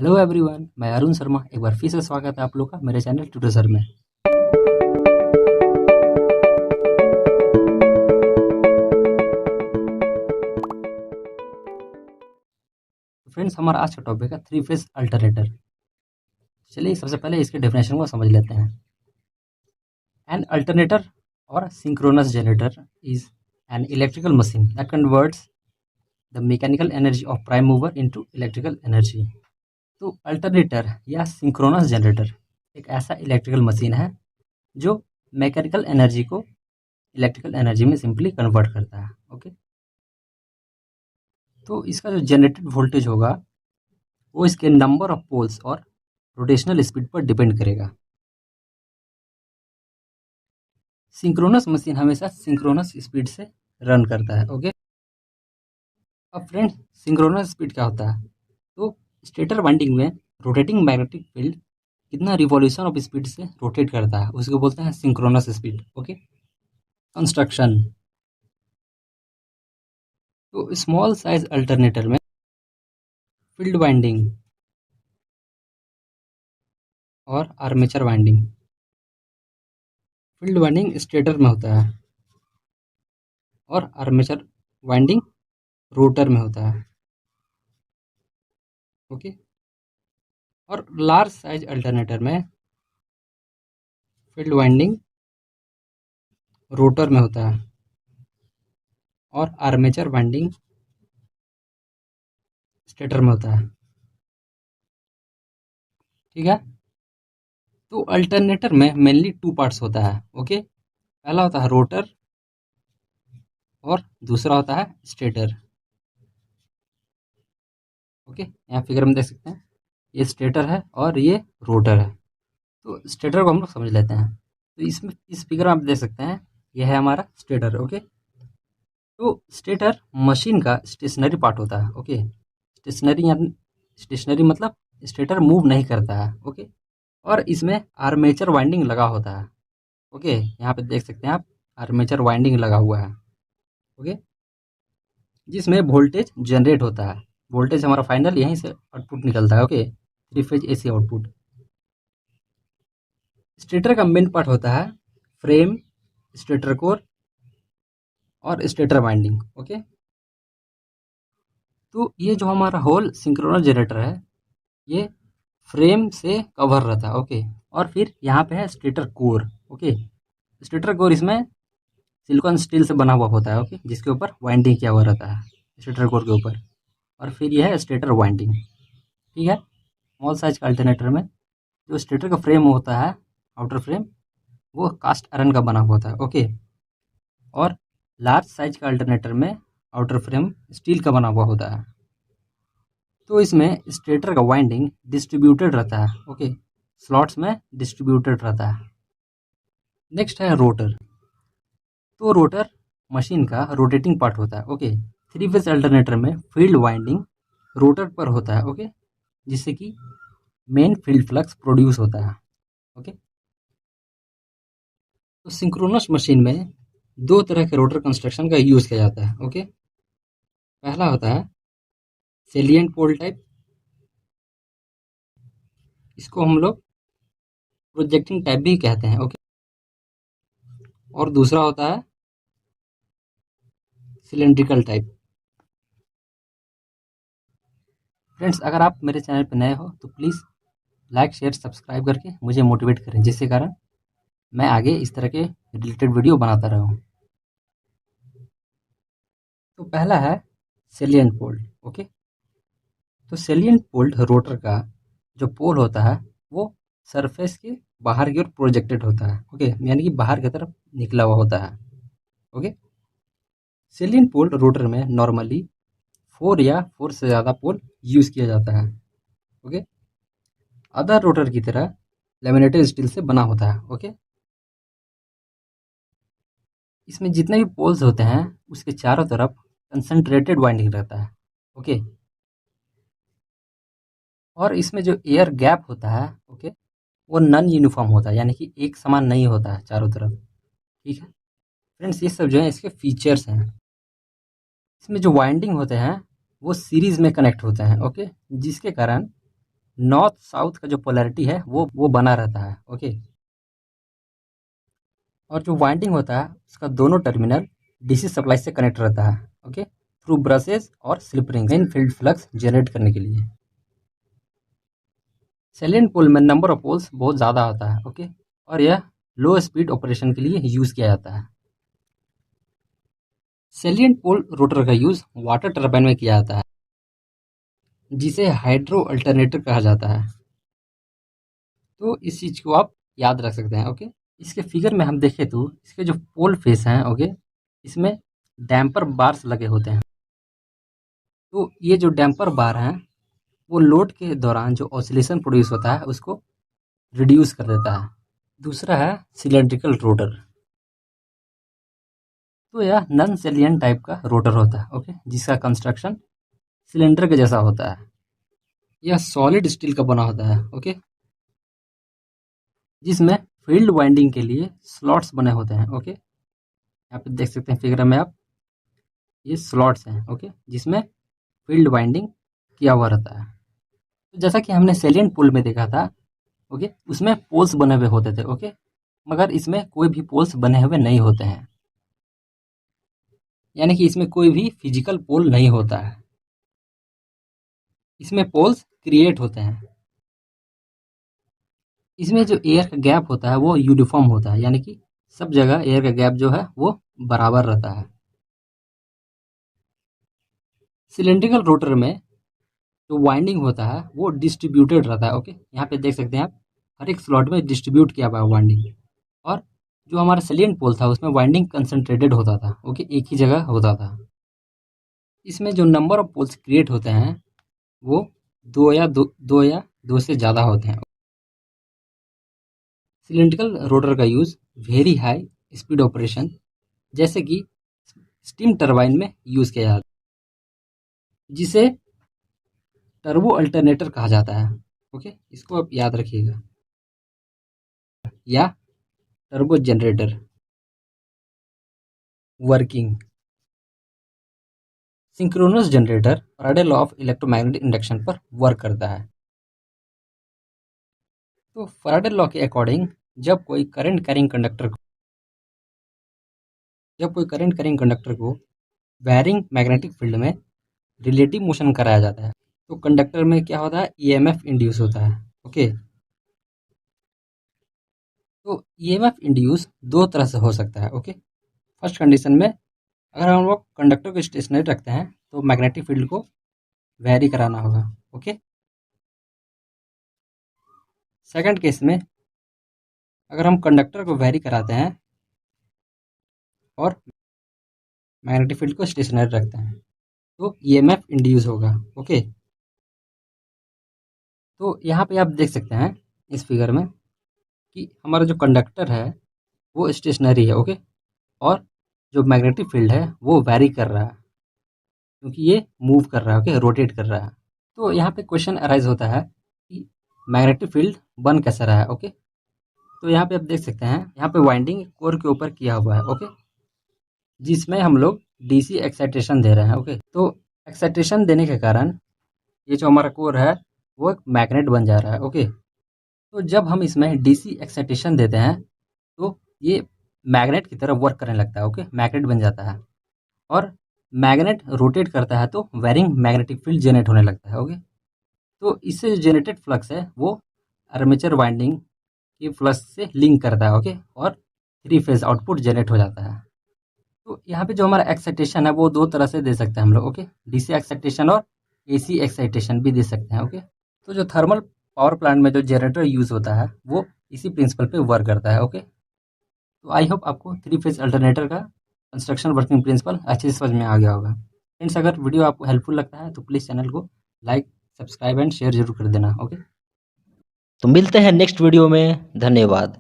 Hello everyone, मैं अरुण शर्मा एक बार फिर से स्वागत है आप लोग का मेरे चैनल ट्यूटर सर में। फ्रेंड्स, हमारा आज का टॉपिक है थ्री फेज अल्टरनेटर। चलिए सबसे पहले इसके डेफिनेशन को समझ लेते हैं। एन अल्टरनेटर और synchronous generator is an electrical machine that converts the mechanical energy of prime mover into electrical energy. तो अल्टरनेटर या सिंक्रोनस जनरेटर एक ऐसा इलेक्ट्रिकल मशीन है जो मैकेनिकल एनर्जी को इलेक्ट्रिकल एनर्जी में सिंपली कन्वर्ट करता है। ओके, तो इसका जो जनरेटेड वोल्टेज होगा वो इसके नंबर ऑफ पोल्स और रोटेशनल स्पीड पर डिपेंड करेगा। सिंक्रोनस मशीन हमेशा सिंक्रोनस स्पीड से रन करता है। ओके, अब फ्रेंड्स, सिंक्रोनस स्पीड क्या होता है? तो स्टेटर वाइंडिंग में रोटेटिंग मैग्नेटिक फील्ड कितना रिवॉल्यूशन ऑफ स्पीड से रोटेट करता है उसको बोलते हैं सिंक्रोनस स्पीड। Okay, construction. तो स्मॉल साइज अल्टरनेटर में फील्ड वाइंडिंग और armature winding. Field winding stator में होता है और आर्मेचर वाइंडिंग रोटर में होता है। ओके, और लार्ज साइज अल्टरनेटर में फील्ड वाइंडिंग रोटर में होता है और आर्मेचर वाइंडिंग स्टेटर में होता है। ठीक है, तो अल्टरनेटर में मेनली टू पार्ट्स होता है। ओके, पहला होता है रोटर और दूसरा होता है स्टेटर। ओके, यहाँ फिगर में देख सकते हैं ये स्टेटर है और ये रोटर है। तो स्टेटर को हम लोग समझ लेते हैं। तो इसमें इस फिगर में आप देख सकते हैं यह है हमारा स्टेटर। ओके, तो स्टेटर मशीन का स्टेशनरी पार्ट होता है। ओके, स्टेशनरी मतलब स्टेटर मूव नहीं करता है। ओके, और इसमें आर्मेचर वाइंडिंग लगा होता है। ओके, यहाँ पे देख सकते हैं आप आर्मेचर वाइंडिंग लगा हुआ है। ओके, जिसमें वोल्टेज जनरेट होता है। वोल्टेज हमारा फाइनल यहीं से आउटपुट निकलता है। Okay, three phase AC output. Stator का मेन पार्ट होता है फ्रेम, स्टेटर कोर और स्टेटर वाइंडिंग। ओके, तो ये जो हमारा होल सिंक्रोनस जनरेटर है ये फ्रेम से कवर रहता है। ओके, और फिर यहाँ पे है stator core. Okay, stator core इसमें सिलिकॉन स्टील से बना हुआ होता है। ओके, जिसके ऊपर वाइंडिंग किया हुआ रहता है स्टेटर कोर के ऊपर। और फिर यह है स्टेटर वाइंडिंग। ठीक है, स्मॉल साइज का अल्टरनेटर में जो स्टेटर का फ्रेम होता है, आउटर फ्रेम, वो कास्ट आयरन का बना हुआ होता है। ओके, और लार्ज साइज का अल्टरनेटर में आउटर फ्रेम स्टील का बना हुआ होता है। तो इसमें स्टेटर का वाइंडिंग डिस्ट्रीब्यूटेड रहता है। ओके, स्लॉट्स में डिस्ट्रीब्यूटेड रहता है। नेक्स्ट है रोटर। तो रोटर मशीन का रोटेटिंग पार्ट होता है। ओके, थ्री फेज अल्टरनेटर में फील्ड वाइंडिंग रोटर पर होता है। ओके, जिससे कि मेन फील्ड फ्लक्स प्रोड्यूस होता है। ओके, तो सिंक्रोनस मशीन में दो तरह के रोटर कंस्ट्रक्शन का यूज किया जाता है। ओके, पहला होता है सेलिएंट पोल टाइप, इसको हम लोग प्रोजेक्टिंग टाइप भी कहते हैं। ओके, और दूसरा होता है सिलेंड्रिकल टाइप। फ्रेंड्स, अगर आप मेरे चैनल पर नए हो तो प्लीज़ लाइक शेयर सब्सक्राइब करके मुझे मोटिवेट करें, जिसके कारण मैं आगे इस तरह के रिलेटेड वीडियो बनाता रहूँ। तो पहला है सेलिएंट पोल। ओके, तो सेलिएंट पोल रोटर का जो पोल होता है वो सरफेस के बाहर की ओर प्रोजेक्टेड होता है। ओके, यानी कि बाहर की तरफ निकला हुआ होता है। ओके, सेलिएंट पोल रोटर में नॉर्मली 4 या 4 से ज़्यादा पोल यूज़ किया जाता है। ओके, अदर रोटर की तरह लैमिनेटेड स्टील से बना होता है। ओके, इसमें जितने भी पोल्स होते हैं उसके चारों तरफ कंसंट्रेटेड वाइंडिंग रहता है। ओके, और इसमें जो एयर गैप होता है, ओके, वो नॉन यूनिफॉर्म होता है, यानी कि एक समान नहीं होता है चारों तरफ। ठीक है फ्रेंड्स, ये सब जो है इसके फीचर्स हैं। इसमें जो वाइंडिंग होते हैं वो सीरीज में कनेक्ट होते हैं। ओके, जिसके कारण नॉर्थ साउथ का जो पोलैरिटी है वो बना रहता है। ओके, और जो वाइंडिंग होता है उसका दोनों टर्मिनल डीसी सप्लाई से कनेक्ट रहता है। ओके, थ्रू ब्रशेज और slip ring in field flux generate करने के लिए। सैलिएंट पोल में नंबर ऑफ पोल्स बहुत ज़्यादा होता है। ओके, और यह लो स्पीड ऑपरेशन के लिए यूज़ किया जाता है। सैलिएंट पोल रोटर का यूज़ वाटर टर्बाइन में किया जाता है, जिसे हाइड्रो अल्टरनेटर कहा जाता है। तो इस चीज़ को आप याद रख सकते हैं। ओके, इसके फिगर में हम देखें तो इसके जो पोल फेस हैं, ओके, इसमें डैम्पर बार्स लगे होते हैं। तो ये जो डैम्पर बार हैं वो लोड के दौरान जो ऑसिलेशन प्रोड्यूस होता है उसको रिड्यूस कर देता है। दूसरा है सिलेंड्रिकल रोटर। तो यह नॉन सैलिएंट टाइप का रोटर होता है। ओके, जिसका कंस्ट्रक्शन सिलेंडर के जैसा होता है। यह सॉलिड स्टील का बना होता है। ओके, जिसमें फील्ड वाइंडिंग के लिए स्लॉट्स बने होते हैं। ओके, यहाँ पे देख सकते हैं फिगर में आप, ये स्लॉट्स हैं। ओके, जिसमें फील्ड वाइंडिंग किया हुआ रहता है। तो जैसा कि हमने सैलिएंट पोल में देखा था, ओके, उसमें पोल्स बने हुए होते थे। ओके, मगर इसमें कोई भी पोल्स बने हुए नहीं होते हैं, यानी कि इसमें कोई भी फिजिकल पोल नहीं होता है। इसमें पोल्स क्रिएट होते हैं। इसमें जो एयर का गैप होता है वो यूनिफॉर्म होता है, यानी कि सब जगह एयर का गैप जो है वो बराबर रहता है। सिलेंड्रिकल रोटर में जो वाइंडिंग होता है वो डिस्ट्रीब्यूटेड रहता है। ओके, यहाँ पे देख सकते हैं आप, हर एक स्लॉट में डिस्ट्रीब्यूट किया हुआ है वाइंडिंग। और जो हमारा सैलिएंट पोल था उसमें वाइंडिंग कंसंट्रेटेड होता था। ओके, एक ही जगह होता था। इसमें जो नंबर ऑफ पोल्स क्रिएट होते हैं वो दो से ज़्यादा होते हैं। सिलेंड्रिकल रोटर का use very high speed operation जैसे कि स्टीम टरबाइन में यूज़ किया जाता है, जिसे टर्बो अल्टरनेटर कहा जाता है। ओके, इसको आप याद रखिएगा, या turbo generator. Working synchronous generator Faraday law of electromagnetic induction पर वर्क करता है। तो फैराडे लॉ के अकॉर्डिंग जब कोई करंट कैरिंग कंडक्टर को वैरिंग मैग्नेटिक फील्ड में रिलेटिव मोशन कराया जाता है, तो कंडक्टर में क्या होता है, ईएमएफ इंड्यूस होता है। ओके, तो ईएमएफ इंड्यूस दो तरह से हो सकता है। ओके, फर्स्ट कंडीशन में अगर हम लोग कंडक्टर को स्टेशनरी रखते हैं तो मैग्नेटिक फील्ड को वेरी कराना होगा। ओके, सेकंड केस में अगर हम कंडक्टर को वेरी कराते हैं और मैग्नेटिक फील्ड को स्टेशनरी रखते हैं तो ईएमएफ इंड्यूस होगा। ओके, तो यहाँ पे आप देख सकते हैं इस फिगर में कि हमारा जो कंडक्टर है वो स्टेशनरी है। ओके, और जो मैग्नेटिक फील्ड है वो वेरी कर रहा है, क्योंकि ये मूव कर रहा है। ओके, रोटेट कर रहा है। तो यहाँ पे क्वेश्चन अराइज होता है कि मैग्नेटिक फील्ड बन कैसा रहा है। ओके, तो यहाँ पे आप देख सकते हैं, यहाँ पे वाइंडिंग कोर के ऊपर किया हुआ है। ओके, जिसमें हम लोग डीसी एक्साइटेशन दे रहे हैं। ओके, तो एक्साइटेशन देने के कारण ये जो हमारा कोर है वो एक मैग्नेट बन जा रहा है। ओके, तो जब हम इसमें डीसी एक्साइटेशन देते हैं तो ये मैग्नेट की तरह वर्क करने लगता है। ओके, मैग्नेट बन जाता है और मैग्नेट रोटेट करता है तो वेरिंग मैग्नेटिक फील्ड जनरेट होने लगता है। ओके, तो इससे जो जनरेटेड फ्लक्स है वो आर्मेचर वाइंडिंग के फ्लक्स से लिंक करता है। ओके, और थ्री फेज आउटपुट जनरेट हो जाता है। तो यहाँ पे जो हमारा एक्साइटेशन है वो दो तरह से दे सकते हैं हम लोग। ओके, डीसी एक्साइटेशन और एसी एक्साइटेशन भी दे सकते हैं। ओके, तो जो थर्मल पावर प्लांट में जो जनरेटर यूज़ होता है वो इसी प्रिंसिपल पे वर्क करता है। ओके, तो आई होप आपको थ्री फेज अल्टरनेटर का कंस्ट्रक्शन वर्किंग प्रिंसिपल अच्छे से समझ में आ गया होगा। फ्रेंड्स, अगर वीडियो आपको हेल्पफुल लगता है तो प्लीज़ चैनल को लाइक, सब्सक्राइब एंड शेयर जरूर कर देना। ओके, तो मिलते हैं नेक्स्ट वीडियो में। धन्यवाद।